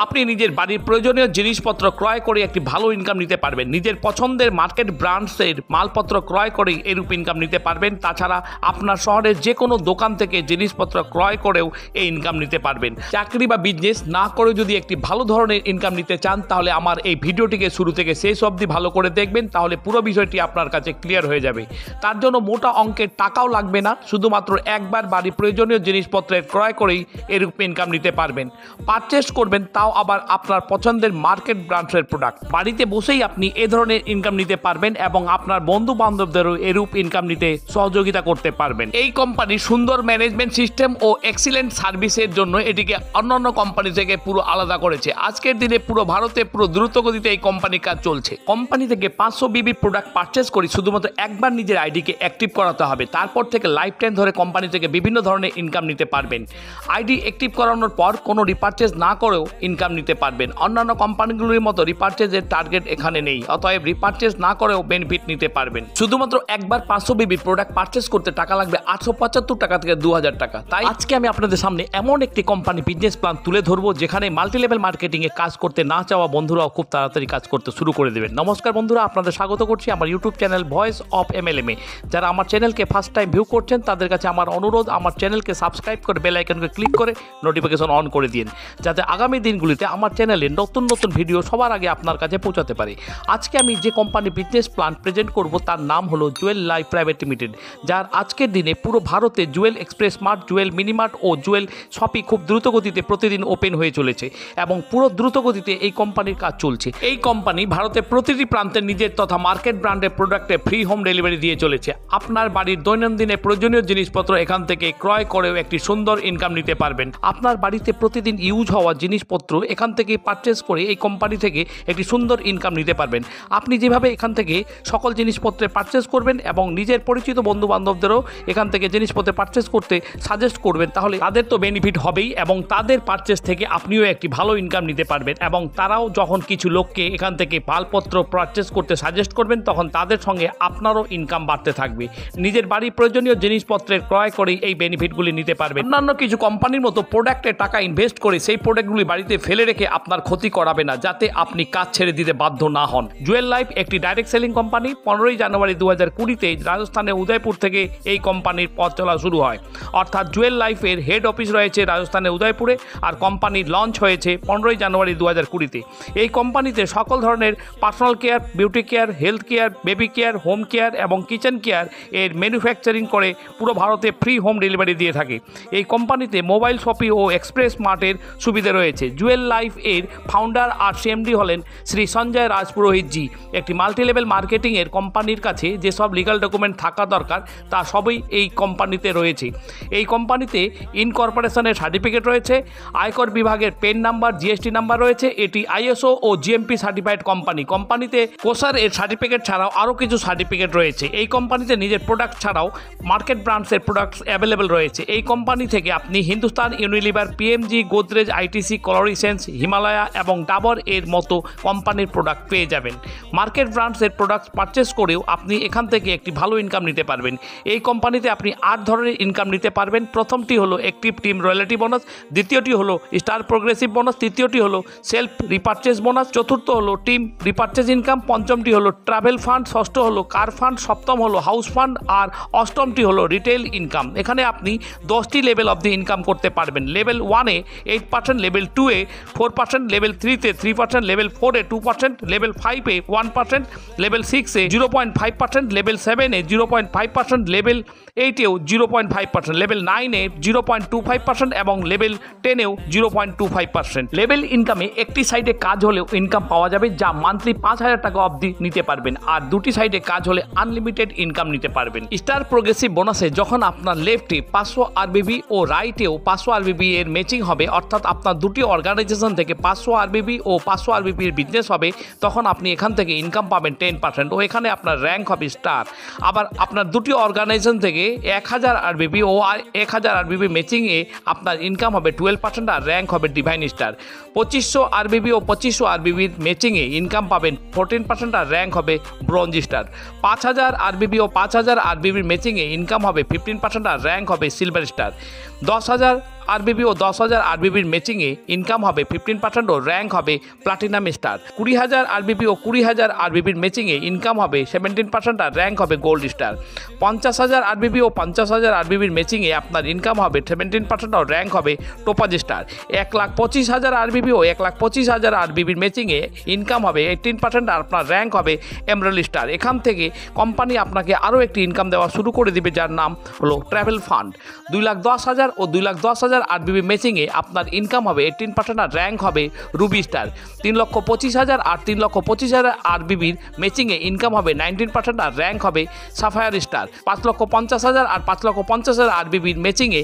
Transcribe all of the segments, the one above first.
আপনি নিজের বাড়ির প্রয়োজনীয় জিনিসপত্র ক্রয় করে একটি ভালো ইনকাম নিতে পারবেন। নিজের পছন্দের মার্কেট ব্র্যান্ডসের মালপত্র ক্রয় করেই এরূপ ইনকাম নিতে পারবেন। তাছাড়া আপনার শহরের যে কোনো দোকান থেকে জিনিসপত্র ক্রয় করেও এই ইনকাম নিতে পারবেন। চাকরি বা বিজনেস না করে যদি একটি ভালো ধরনের ইনকাম নিতে চান তাহলে আমার এই ভিডিওটিকে শুরু থেকে শেষ অবধি ভালো করে দেখবেন, তাহলে পুরো বিষয়টি আপনার কাছে ক্লিয়ার হয়ে যাবে। তার জন্য মোটা অঙ্কের টাকাও লাগবে না, শুধুমাত্র একবার বাড়ির প্রয়োজনীয় জিনিসপত্রের ক্রয় করেই এরূপ ইনকাম নিতে পারবেন। পারচেস করবেন তাও আবার আপনার পছন্দের মার্কেট ব্র্যান্ডের প্রোডাক্ট। বাড়িতে বসেই আপনি এ ধরনের ইনকাম নিতে পারবেন এবং আপনার বন্ধু বান্ধবদেরও এরূপ ইনকাম নিতে সহযোগিতা করতে পারবেন। এই কোম্পানির সুন্দর ম্যানেজমেন্ট সিস্টেম ও এক্সিলেন্ট সার্ভিসের জন্য এটিকে অন্যান্য কোম্পানি থেকে পুরো আলাদা করেছে। আজকের দিনে পুরো ভারতে পুরো দ্রুতগতিতে এই কোম্পানির কাজ চলছে। কোম্পানি থেকে 500 বিবি প্রোডাক্ট পারচেস করি শুধুমাত্র একবার নিজের আইডিকে অ্যাক্টিভ করাতে হবে। তারপর থেকে লাইফ টাইম ধরে কোম্পানি থেকে বিভিন্ন ধরনের ইনকাম নিতে পারবেন। আইডি অ্যাক্টিভ করানোর পর কোনো রিপারচেজ না করেও ইনকাম নিতে পারবেন। অন্যান্য কোম্পানিগুলির মতো রিপারচেজের টার্গেট এখানে নেই, অতএব রিপারচেজ না করেও বেনিফিট নিতে পারবেন। শুধুমাত্র একবার 500 বিবি প্রোডাক্ট পারচেস করতে টাকা লাগবে 875 টাকা থেকে 2000 টাকা। তাই আজকে আমি আপনাদের সামনে এমন একটি কোম্পানি বিজনেস প্ল্যান তুলে ধরবো যেখানে মাল্টি লেভেল মার্কেটিংয়ে কাজ করতে না চাওয়া বন্ধুরাও খুব তাড়াতাড়ি কাজ করতে শুরু করে দেবেন। নমস্কার বন্ধুরা, আপনাদের স্বাগত করছি আমার YouTube channel voice of MLM এ। যারা আমার চ্যানেলকে ফার্স্ট টাইম ভিউ করছেন তাদের কাছে আমার অনুরোধ, আমার চ্যানেলকে সাবস্ক্রাইব করে বেল আইকনকে ক্লিক করে নোটিফিকেশন অন করে দিন, যাতে আগামী দিনগুলিতে আমার চ্যানেলে নতুন নতুন ভিডিও সবার আগে আপনার কাছে পৌঁছাতে পারে। আজকে আমি যে কোম্পানি বিজনেস প্ল্যান প্রেজেন্ট করব তার নাম হলো জুয়েল লাইফ প্রাইভেট লিমিটেড, যার আজকের দিনে পুরো ভারতে জুয়েল এক্সপ্রেস মার্ট, জুয়েল মিনিমার্ট ও জুয়েল শপি খুব দ্রুতগতিতে প্রতিদিন ওপেন হয়ে চলেছে এবং পুরো দ্রুতগতিতে এই কোম্পানির কাজ চলছে। এই কোম্পানি ভারতের প্রতিটি প্রান্তে নিজের তথা মার্কেট ব্র্যান্ডের প্রোডাক্টে ফ্রি হোম ডেলিভারি দিয়ে চলেছে। আপনার বাড়ির দৈনন্দিনের প্রয়োজনীয় জিনিসপত্র এখান থেকে ক্রয় করেও একটি সুন্দর ইনকাম নিতে পারবেন। আপনার বাড়িতে প্রতিদিন ইউজ হওয়া জিনিসপত্র এখান থেকে পারচেস করে এই কোম্পানি থেকে একটি সুন্দর ইনকাম নিতে পারবেন। আপনি যেভাবে এখান থেকে সকল জিনিসপত্রে পারচেস করবেন এবং নিজের পরিচিত বন্ধু বান্ধবদেরও এখান থেকে জিনিসপত্র পারচেস করতে সাজেস্ট করবেন, তাহলে তাদের তো বেনিফিট হবেই এবং তাদের পারচেস থেকে আপনিও একটি ভালো ইনকাম নিতে পারবেন। এবং তারাও যখন কিছু লোককে এখান থেকে মালপত্র পারচেস করতে সাজেস্ট করবেন তখন তাদের সঙ্গে আপনারও ইনকাম বাড়তে থাকবে। নিজের বাড়ির প্রয়োজনীয় জিনিসপত্রের ক্রয় করে এই বেনিফিটগুলি নিতে পারবেন। অন্যান্য কিছু কোম্পানির মতো প্রোডাক্টে টাকা ইনভেস্ট করে সেই প্রোডাক্টগুলি বাড়িতে ফেলে রেখে আপনার ক্ষতি করাবে না, যাতে আপনি কাজ ছেড়ে দিতে বাধ্য না হন। জুয়েল লাইফ একটি ডাইরেক্ট সেলিং কোম্পানি। 15ই জানুয়ারি 2020-তে রাজস্থানের উদয়পুর থেকে এই কোম্পানির পথ চলা শুরু হয়। অর্থাৎ জুয়েল লাইফের হেড অফিস রয়েছে রাজস্থানের উদয়পুরে আর কোম্পানি লঞ্চ হয়েছে 15ই জানুয়ারি 2020-তে। এই কোম্পানিতে সকল ধরনের personal care, beauty care, health care, baby care, home care এবং কিচেন কেয়ার এর ম্যানুফ্যাকচারিং করে পুরো ভারতে ফ্রি হোম ডেলিভারি দিয়ে থাকে। এই কোম্পানিতে মোবাইল শপি ও এক্সপ্রেস মার্টের সুবিধা রয়েছে। জুয়েল লাইফ এর ফাউন্ডার আর CMD হলেন শ্রী সঞ্জয় রাজপুরোহিতজি। একটি মাল্টি লেভেল মার্কেটিংয়ের কোম্পানির কাছে যেসব লিগাল ডকুমেন্ট থাকা দরকার তা সবই এই কোম্পানিতে রয়েছে। এই কোম্পানিতে ইনকর্পোরেশনের সার্টিফিকেট রয়েছে, আয়কর বিভাগের পেন নাম্বার, GST নাম্বার রয়েছে। এটি ISO ও GMP সার্টিফাইড কোম্পানি। কোম্পানিতে কোসার এর সার্টিফিকেট ছাড়াও আরও কিছু সার্টিফিকেট রয়েছে। এই কোম্পানিতে নিজের প্রোডাক্ট ছাড়াও মার্কেট ব্র্যান্ডসের প্রোডাক্টস অ্যাভেলেবেল রয়েছে। এই কোম্পানি থেকে আপনি Hindustan Unilever, PMG, Godrej, ITC, কলোরিসেন্স, হিমালয়া এবং ডাবর এর মতো কোম্পানির প্রোডাক্ট পেয়ে যাবেন। মার্কেট ব্র্যান্ডসের প্রোডাক্ট পারচেস করেও আপনি এখান থেকে একটি ভালো ইনকাম নিতে পারবেন। এই কোম্পানিতে আপনি 8 ধরনের ইনকাম নিতে পারবেন। প্রথমটি হলো অ্যাক্টিভ টিম রয়্যালটি বোনাস, দ্বিতীয়টি হলো স্টার প্রোগ্রেসিভ বোনাস, তৃতীয়টি হলো সেলফ রিপারচেজ বোনাস, চতুর্থ হলো টিম রিপারচেজ ইনকাম, পঞ্চমটি হলো ট্রাভেল ফান্ড, ষষ্ঠ হলো কার ফান্ড, সপ্তম হলো হাউস ফান্ড আর অষ্টমটি হলো রিটেল ইনকাম। এখানে আপনি 10টি লেভেল অব দি ইনকাম করতে পারবেন। লেভেল 1-এ 8%, লেভেল 2-এ 4%, লেভেল 3-তে 3%, লেভেল 4-এ 2%, লেভেল 5-এ 1%, লেভেল 6-এ 0.5%, লেভেল 7-এ 0.5%, লেভেল 8-এও 0.5%, লেভেল 9-এ 0.25% এবং লেভেল 10-এও 0.25%। লেভেল ইনকামে একটি সাইডে কাজ হলেও ইনকাম পাওয়া যাবে যা মান্থলি 5000 টাকা অবধি নিতে পারবেন, আর দুটি সাইডে কাজ হলে আনলিমিটেড ইনকাম নিতে পারবেন। স্টার প্রোগ্রেসিভ বোনাসে যখন আপনার লেফটে 500 RBB ও রাইটেও 500 RBB এর ম্যাচিং হবে, অর্থাৎ আপনার দুটি অর্গানাইজেশন থেকে 500 RBB ও 500 RBB এর বিজনেস হবে, তখন আপনি এখান থেকে ইনকাম পাবেন 10% ও এখানে আপনার র্যাঙ্ক হবে স্টার। আবার আপনার দুটি অর্গানাইজেশন থেকে 1000 RBB ও 1000 RBB ম্যাচিংয়ে আপনার ইনকাম হবে 12% আর র্যাঙ্ক হবে ডিভাইন স্টার। 2500 RBB ও 2500 RBB ম্যাচিংয়ে ইনকাম পাবেন 14% আর র্যাঙ্ক হবে ব্রোঞ্জ স্টার। 5000 RBB ও 5000 RBB ম্যাচিংয়ে ইনকাম হবে 15% আর র্যাঙ্ক হবে সিলভার স্টার। 10,000 আরবিবি ও 10,000 আরবিবির ম্যাচিংয়ে ইনকাম হবে 15% ও র্যাঙ্ক হবে প্লাটিনাম স্টার। 20,000 আরবিবি ও 20,000 আরবিবির ম্যাচিংয়ে ইনকাম হবে 17% আর র্যাঙ্ক হবে গোল্ড স্টার। 50,000 আরবিবি ও 50,000 আরবিবির ম্যাচিংয়ে আপনার ইনকাম হবে 17% ও র্যাঙ্ক হবে টোপাজ স্টার। 1,25,000 আরবিবি ও 1,25,000 আরবিবির ম্যাচিংয়ে ইনকাম হবে 18% আর আপনার র্যাঙ্ক হবে এমরাল্ড স্টার। এখান থেকে কোম্পানি আপনাকে আরও একটি ইনকাম দেওয়া শুরু করে দিবে, যার নাম হলো ট্রাভেল ফান্ড। 2,10,000 ও 2,10,000 আরবিবি ম্যাচিংয়ে আপনার ইনকাম হবে 18% আর র্যাঙ্ক হবে রুবি স্টার। 3,25,000 আর 3,25,000 আরবিবির ম্যাচিংয়ে ইনকাম হবে 19% আর র্যাঙ্ক হবে সাফায়ার স্টার। 5,50,000 আর 5,50,000 আরবিবির ম্যাচিংয়ে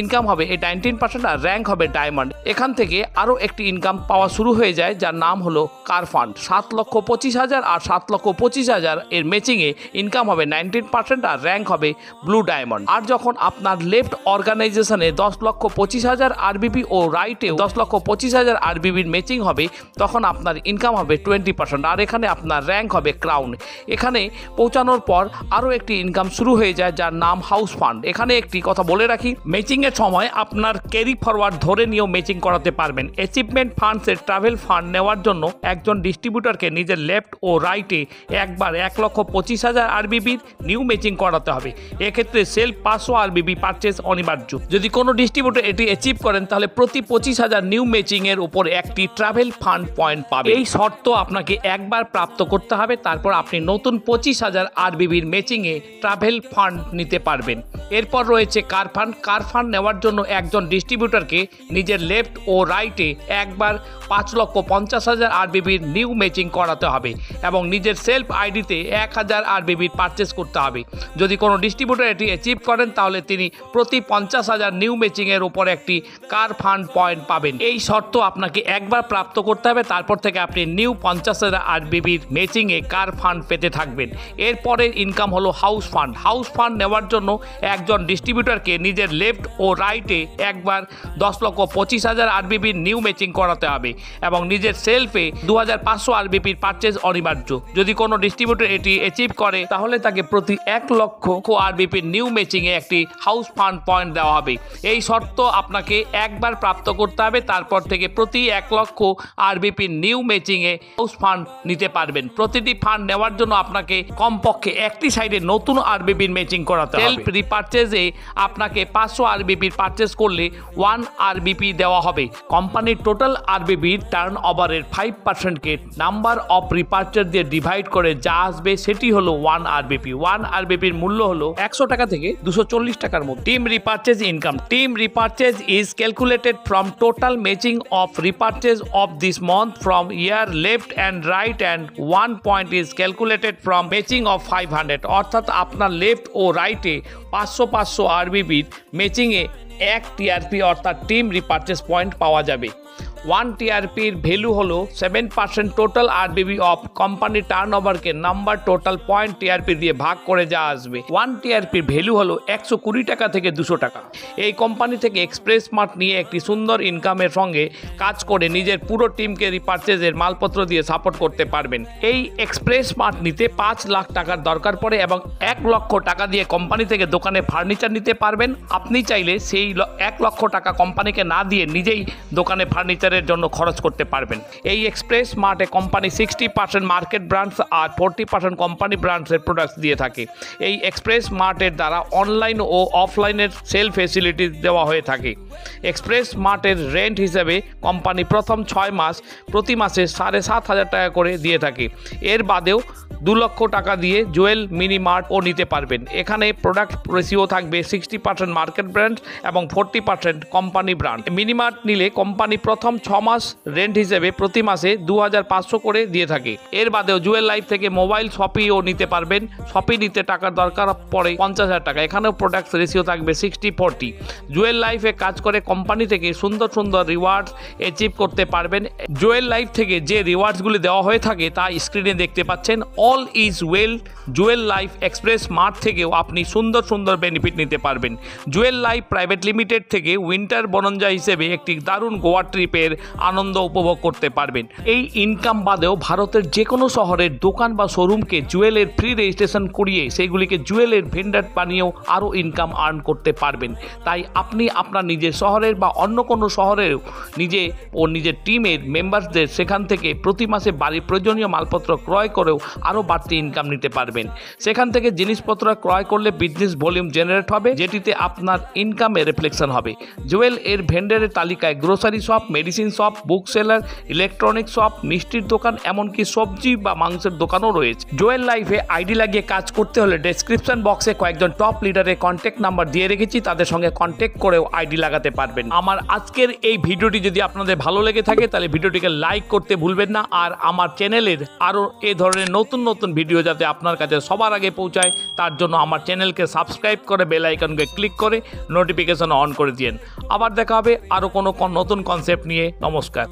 ইনকাম হবে 19% আর র্যাঙ্ক হবে ডায়মন্ড। এখান থেকে আরও একটি ইনকাম পাওয়া শুরু হয়ে যায়, যার নাম হলো কার ফান্ড। 7,25,000 আর 7,25,000 এর ম্যাচিংয়ে ইনকাম হবে 19% আর র্যাঙ্ক হবে ব্লু ডায়মন্ড। আর যখন আপনার লেফট অর্গানাইজেশনে 10,25,000 আরবিবি ও রাইটে 10,25,000 আরবিবির ম্যাচিং হবে, তখন আপনার ইনকাম হবে 20% আর এখানে আপনার র্যাঙ্ক হবে ক্রাউন। এখানে পৌঁছানোর পর আরও একটি ইনকাম শুরু হয়ে যায়, যার নাম হাউস ফান্ড। এখানে একটি কথা বলে রাখি, ম্যাচিংয়ের সময় আপনার ক্যারি ফরওয়ার্ড ধরে নিয়েও ম্যাচিং করাতে পারবেন। অ্যাচিভমেন্ট ফান্ডসের ট্রাভেল ফান্ড নেওয়ার জন্য একজন ডিস্ট্রিবিউটরকে নিজের লেফট ও রাইটে একবার 1,25,000 আরবিবির নিউ ম্যাচিং করাতে হবে। এক্ষেত্রে সেলফ 500 আরবিবি পারচেজ অনিবার্য। যদি কোনো ডিস্ট্রিবিউটর এটি অ্যাচিভ করেন, তাহলে প্রতি 25,000 নিউ ম্যাচিংয়ের উপর একটি ট্রাভেল ফান্ড পয়েন্ট পাবে। এই শর্ত আপনাকে একবার প্রাপ্ত করতে হবে, তারপর আপনি নতুন 25,000 আরবিবির ম্যাচিংয়ে ট্রাভেল ফান্ড নিতে পারবেন। এরপর রয়েছে কার ফান্ড। কার ফান্ড নেওয়ার জন্য একজন ডিস্ট্রিবিউটরকে নিজের লেফট ও রাইটে একবার 5,50,000 আরবিবির নিউ ম্যাচিং করাতে হবে এবং নিজের সেলফ আইডিতে 1,000 আরবিবির পারচেস করতে হবে। যদি কোনো ডিস্ট্রিবিউটর এটি অ্যাচিভ করেন, তাহলে তিনি প্রতি 50,000 নিউ ম্যাচিংয়ের উপর একটি কার ফান্ড পয়েন্ট পাবেন। এই শর্ত আপনাকে একবার প্রাপ্ত করতে হবে, তারপর থেকে আপনি নিউ 50,000 আরবিবির ম্যাচিংয়ে কার ফান্ড পেতে থাকবেন। এরপরের ইনকাম হলো হাউস ফান্ড। হাউস ফান্ড নেওয়ার জন্য একজন ডিস্ট্রিবিউটরকে নিজের লেফট ও রাইটে একবার 10,25,000 আরবিবির নিউ ম্যাচিং করাতে হবে এবং নিজের সেলফে 2,500 আরবিবির পারচেজ অনিবার্য। যদি কোনো ডিস্ট্রিবিউটর এটি অ্যাচিভ করে, তাহলে তাকে প্রতি 1,00,000 আরবিবির নিউ ম্যাচিংয়ে একটি হাউস ফান্ড পয়েন্ট দেওয়া হবে। এই শর্ত আপনাকে একবার প্রাপ্ত করতে হবে, তারপর থেকে প্রতি 1,00,000 আরবিবির নিউ ম্যাচিংয়ে হাউস ফান্ড নিতে পারবেন। প্রতিটি ফান্ড নেওয়ার জন্য আপনাকে কমপক্ষে একটি সাইডে নতুন আরবিবির ম্যাচিং করাতে হবে। সেলফ রিপারচেজে আপনাকে 500 আরবিবির পারচেস করলে 1 আরবিবি দেওয়া হবে। কোম্পানির টোটাল আরবিবির টার্ন ওভারের 5%কে নাম্বার অফ রিপারচেজ দিয়ে ডিভাইড করে যা আসবে সেটি হলো 1 আরবিবি। 1 আরবিবির মূল্য হলো 100 টাকা থেকে 240 টাকার মধ্যে। Team repurchase income. Team repurchase is calculated from total matching of repurchase of this month from your left and right and 1 point is calculated from matching of 500। অর্থাৎ আপনার লেফট ও রাইটে 500 আরবিবির ম্যাচিংয়ে 1 টিআরপি অর্থাৎ টিম রিপারচেজ পয়েন্ট পাওয়া যাবে। 1 টিআরপির ভ্যালু হলো 7% total RBB of company turn ওভারকে নাম্বার টোটাল পয়েন্ট টিআরপি দিয়ে ভাগ করে যা আসবে। 1 টিআরপির ভ্যালু হলো 120 টাকা থেকে 200 টাকা। এই কোম্পানি থেকে এক্সপ্রেস স্মার্ট নিয়ে একটি সুন্দর ইনকামের সঙ্গে কাজ করে নিজের পুরো টিমকে রিপারচেজের মালপত্র দিয়ে সাপোর্ট করতে পারবেন। এই এক্সপ্রেস স্মার্ট নিতে 5 লাখ টাকার দরকার পড়ে এবং 1 লক্ষ টাকা দিয়ে কোম্পানি থেকে দোকানে ফার্নিচার নিতে পারবেন। আপনি চাইলে সেই 1 লক্ষ টাকা কোম্পানিকে না দিয়ে নিজেই দোকানে ফার্নিচারের জন্য খরচ করতে পারবেন। এই এক্সপ্রেস স্মার্টে কোম্পানি 60% মার্কেট ব্র্যান্ডস আর 40% কোম্পানি ব্র্যান্ডসের প্রোডাক্টস দিয়ে থাকে। এই এক্সপ্রেস স্মার্টের দ্বারা অনলাইন ও অফলাইনের সেল ফেসিলিটি দেওয়া হয়ে থাকে। এক্সপ্রেস স্মার্টের রেন্ট হিসেবে কোম্পানি প্রথম 6 মাস প্রতি মাসে 7,500 টাকা করে দিয়ে থাকে। এর বাদেও 2 লক্ষ টাকা দিয়ে জুয়েল মিনি মার্টও নিতে পারবেন। এখানে প্রোডাক্ট রেশিও থাকবে 60% মার্কেট ব্র্যান্ড এবং 40% কোম্পানি ব্র্যান্ড। মিনি মার্ট নিলে কোম্পানি প্রথম 6 মাস রেন্ট হিসেবে প্রতি মাসে 2,500 করে দিয়ে থাকে। এর বাদেও জুয়েল লাইফ থেকে মোবাইল শপিও নিতে পারবেন। শপি নিতে টাকার দরকার পড়ে 50,000 টাকা। এখানেও প্রোডাক্ট রেশিও থাকবে 60-40। জুয়েল লাইফে কাজ করে কোম্পানি থেকে সুন্দর সুন্দর রিওয়ার্ডস অ্যাচিভ করতে পারবেন। জুয়েল লাইফ থেকে যে রিওয়ার্ডসগুলি দেওয়া হয়ে থাকে তা স্ক্রিনে দেখতে পাচ্ছেন। All all is well Jewel life express mart থেকেও আপনি সুন্দর সুন্দর বেনিফিট নিতে পারবেন। জুয়েল লাইফ প্রাইভেট লিমিটেড থেকে উইন্টার বনঞ্জা হিসেবে একটি দারুণ গোয়া ট্রিপের আনন্দ উপভোগ করতে পারবেন। এই ইনকাম বাদেও ভারতের যে কোনো শহরের দোকান বা শোরুমকে জুয়েলের ফ্রি রেজিস্ট্রেশন করিয়ে সেগুলিকে জুয়েলের ভেন্ডার বানিয়েও আরও ইনকাম আর্ন করতে পারবেন। তাই আপনি আপনার নিজের শহরের বা অন্য কোনো শহরেও নিজে ও নিজের টিমের মেম্বারসদের সেখান থেকে প্রতি মাসে বাড়ির প্রয়োজনীয় মালপত্র ক্রয় করেও আরও বাড়তি ইনকাম নিতে পারবেন। সেখান থেকে জিনিসপত্র ক্রয় করলে বিজনেস ভলিউম জেনারেট হবে, যেটিতে আপনার ইনকামে রিফ্লেকশন হবে। জুয়েল এর ভেন্ডারের তালিকায় grocery shop, medicine shop, book seller, electronic shop, মিষ্টির দোকান, এমনকি সবজি বা মাংসের দোকানও রয়েছে। জুয়েল লাইফে আইডি লাগিয়ে কাজ করতে হলে ডেসক্রিপশন বক্সে কয়েকজন টপ লিডারের কন্ট্যাক্ট নাম্বার দিয়ে রেখেছি, তাদের সঙ্গে কন্ট্যাক্ট করেও আইডি লাগাতে পারবেন। আমার আজকের এই ভিডিওটি যদি আপনাদের ভালো লেগে থাকে তাহলে ভিডিওটিকে লাইক করতে ভুলবেন না। আর আমার চ্যানেলের আরও এ ধরনের নতুন নতুন ভিডিও যাতে আপনার কাছে সবার আগে পৌঁছায় তার জন্য আমার চ্যানেলকে সাবস্ক্রাইব করে বেল আইকনকে ক্লিক করে নোটিফিকেশন অন করে দিন। আবার দেখা হবে আরও কোনো নতুন কনসেপ্ট নিয়ে। নমস্কার।